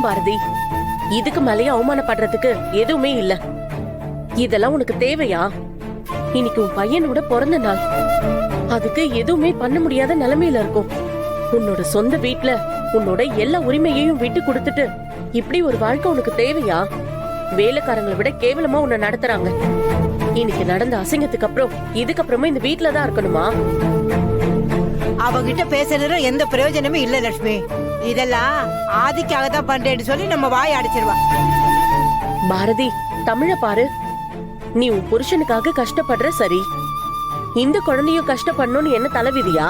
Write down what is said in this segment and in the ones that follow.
போதும் பாரதி. இதுக்கு மேலேயே அவமானப்படுறதுக்கு எதுவுமே இல்ல. இதெல்லாம் உனக்கு தேவையா? இன்னைக்கு உன் பையனோட பிறந்த நாள். அதுக்கு எதுவுமே பண்ண முடியாத நிலைமையில இருக்கும். உன்னோட சொந்த வீட்ல உன்னோட எல்லா உரிமையையும் விட்டு கொடுத்துட்டு இப்படி ஒரு வாழ்க்கை உனக்கு தேவையா? வேலைக்காரங்களை விட கேவலமா உன்னை நடத்துறாங்க. இன்னைக்கு நடந்த அசிங்கத்துக்கு அப்புறம் இதுக்கப்புறமா இந்த வீட்டுலதான் இருக்கணுமா? அவகிட்ட பேசுறதுல எந்த பிரயோஜனமும் இல்ல லட்சுமி. இதெல்லாம் ஆதிக்காக தான் பண்றேன்னு சொல்லி நம்ம வாய் அடைச்சிருவா. பாரதி, தமிழ பாரு. நீ உன் புருஷனுக்காக கஷ்டப்படுற சரி, இந்த குழந்தையும் கஷ்டப்படணும்னு என்ன தலைவிதியா?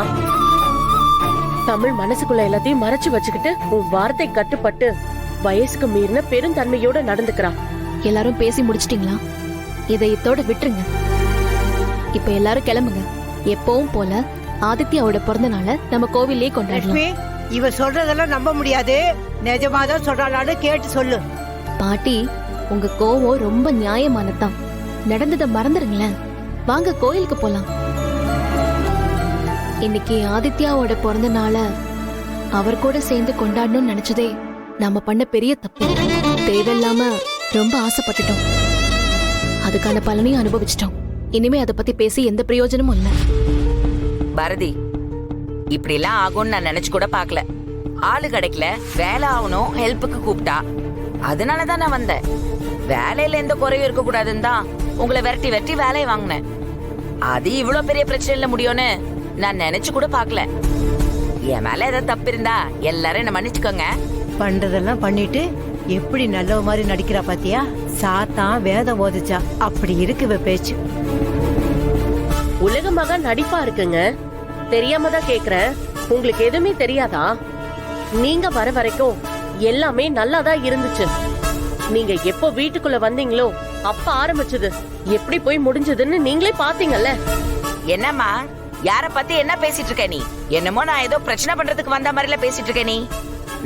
தமிழ் மனசுக்குள்ள எல்லாத்தையும் மறைச்சு வச்சுக்கிட்டு உன் வார்த்தை கட்டுப்பட்டு வயசுக்கு மீறின பெருந்தன்மையோட நடந்துக்கிறான். எல்லாரும் பேசி முடிச்சிட்டீங்களா? இதை இதோட விட்டுருங்க. இப்ப எல்லாரும் கிளம்புங்க. எப்பவும் போல ஆதித்யாவோட பிறந்த நாளை நம்ம கோவிலே கொண்டாடலாம். லட்சுமி, இவ சொல்றதெல்லாம் நம்ப முடியாது. நிஜமாதான் சொல்றாளான்னு கேட்டு சொல்லு. பாட்டி, உங்க கோவம் ரொம்ப நியாயமானதுதான். நடந்ததை மறந்துருங்களேன். வாங்க கோயிலுக்கு போலாம். இன்னைக்கு ஆதித்யாவோட பிறந்த நாளை அவர் கூட சேர்ந்து கொண்டாடணும்னு நினைச்சதே நாம பண்ண பெரிய தப்பு. தேவையில்லாம ரொம்ப ஆசைப்பட்டுட்டோம். அதுக்கான பலனையும் அனுபவிச்சிட்டோம். இனிமே அதை பத்தி பேசி எந்த பிரயோஜனமும் இல்ல. பாரதி, இப்படி எல்லாம் ஆகும்னு நான் நினைச்சு கூட பாக்கல. ஆளு கிடைக்கல, வேலை ஆகணும், ஹெல்ப்புக்கு கூப்பிட்டா. அதனாலதான் நான் வந்தேன். வேலையில எந்த குறையும் இருக்க கூடாதுன்னு தான் உங்களை விரட்டி விரட்டி வேலையை வாங்கினேன். அது இவ்வளவு பெரிய பிரச்சனைல முடியும்னு நான் நினைச்சு கூட பாக்கல. என் மேல ஏதாவது தப்பு இருந்தா எல்லாரும் என்ன மன்னிச்சுக்கோங்க. பண்றதெல்லாம் பண்ணிட்டு எப்படி நல்ல மாதிரி நடிக்கிறா பாத்தியா? சாத்தான் வேதம் ஓதிச்சா அப்படி இருக்கு இவ பேச்சு. உலகமாக நடிப்பா இருக்குங்க. தெரியாம தான் கேக்குறேன். உங்களுக்கு எதுவுமே தெரியாதா? நீங்க வர வரைக்கும் எல்லாமே நல்லாதான் இருந்துச்சு. நீங்க எப்போ வீட்டுக்குள்ள வந்தீங்களோ அப்ப ஆரம்பிச்சது எப்படி போய் முடிஞ்சதுன்னு நீங்களே பாத்தீங்கல்ல. என்னம்மா, யார பத்தி என்ன பேசிட்டு இருக்க நீ? என்னமோ நான் ஏதோ பிரச்சனை பண்றதுக்கு வந்த மாதிரில பேசிட்டு இருக்க நீ.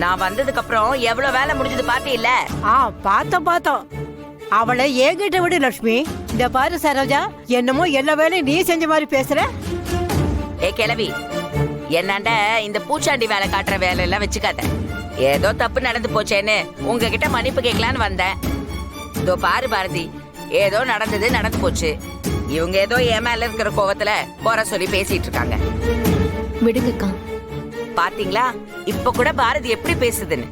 நான் வந்ததுக்கு அப்புறம் எவ்வளவு வேலை முடிஞ்சது பாத்தி இல்ல? பார்த்தோம். அவளை ஏங்கிட்ட விடு லட்சுமி. இந்த பாரு சரோஜா, என்னமோ எல்லா வேலையும் நீ செஞ்ச மாதிரி பேசுற. ஏ கிழவி, என்னாண்ட இந்த பூச்சாண்டி வேலை காட்டுற வேலை எல்லாம் வச்சுக்காத. ஏதோ தப்பு நடந்து போச்சேன்னு உங்ககிட்ட மன்னிப்பு கேட்கலான்னு வந்தேன். இதோ பாரு பாரதி, ஏதோ நடந்து போச்சு. இவங்க ஏதோ என் மேல இருக்கிற கோவத்துல போற சொல்லி பேசிட்டு இருக்காங்க. விடுங்கக்கா. பாத்தீங்களா இப்ப கூட பாரதி எப்படி பேசுதுன்னு?